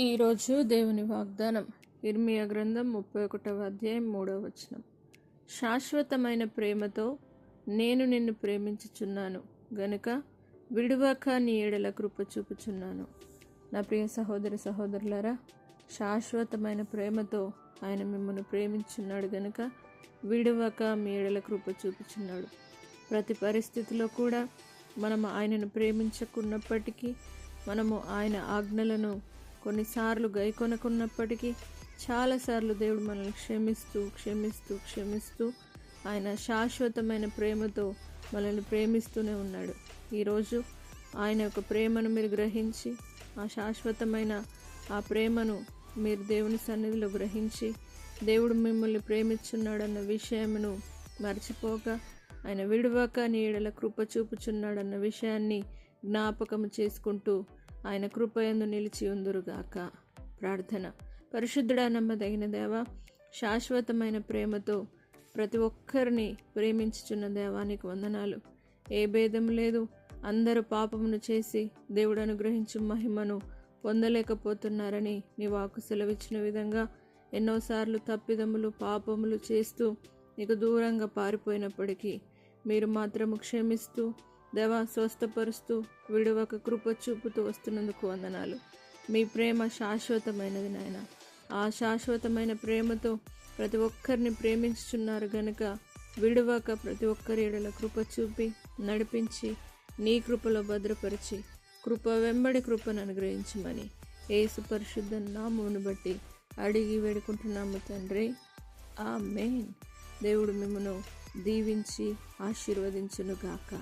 ఈరోజు దేవుని వాగ్దానం ఇర్మియా గ్రంథం 31వ అధ్యాయం 3వ వచనం. శాశ్వతమైన ప్రేమతో నేను నిన్ను ప్రేమించుచున్నాను గనుక విడువక నీ ఎడల కృప చూపుచున్నాను. నా ప్రియ సహోదరి సహోదరులారా, శాశ్వతమైన ప్రేమతో ఆయన మిమ్మల్ని ప్రేమించున్నాడు గనుక విడువక మీ ఎడల కృప చూపుచున్నాడు. ప్రతి పరిస్థితిలో కూడా మనము ఆయనను ప్రేమించకున్నప్పటికీ, మనము ఆయన ఆజ్ఞలను కొన్నిసార్లు గైకొనకున్నప్పటికీ చాలాసార్లు దేవుడు మనల్ని క్షమిస్తూ ఆయన శాశ్వతమైన ప్రేమతో మనల్ని ప్రేమిస్తూనే ఉన్నాడు. ఈరోజు ఆయన యొక్క ప్రేమను మీరు గ్రహించి, ఆ శాశ్వతమైన ఆ ప్రేమను మీరు దేవుని సన్నిధిలో గ్రహించి, దేవుడు మిమ్మల్ని ప్రేమించున్నాడన్న విషయమును మర్చిపోక, ఆయన విడువక నీ ఎడల కృప చూపుచున్నాడన్న విషయాన్ని జ్ఞాపకము చేసుకుంటూ ఆయన కృపయందు నిలిచి ఉందురుగాక. ప్రార్థన. పరిశుద్ధుడా, నమ్మదగిన దేవా, శాశ్వతమైన ప్రేమతో ప్రతి ఒక్కరిని ప్రేమించుచున్న దేవానికి వందనాలు. ఏ భేదం లేదు, అందరూ పాపమును చేసి దేవుడు అనుగ్రహించు మహిమను పొందలేకపోతున్నారని నీ వాక్కు సెలవిచ్చిన విధంగా ఎన్నోసార్లు తప్పిదములు పాపములు చేస్తూ నీకు దూరంగా పారిపోయినప్పటికీ మీరు మాత్రము క్షమిస్తూ దేవా స్వస్థపరుస్తూ విడువక కృప చూపుతూ వస్తున్నందుకు వందనాలు. మీ ప్రేమ శాశ్వతమైనది నాయన. ఆ శాశ్వతమైన ప్రేమతో ప్రతి ఒక్కరిని ప్రేమించుచున్నారు గనుక విడువక ప్రతి ఒక్కరి ఎడల కృప చూపి నడిపించి నీ కృపలో భద్రపరిచి కృప వెంబడి కృపను అనుగ్రహించమని యేసు పరిశుద్ధ నామమును బట్టి అడిగి వేడుకుంటున్నాము తండ్రి, ఆమేన్. దేవుడు మిమ్మను దీవించి ఆశీర్వదించునుగాక.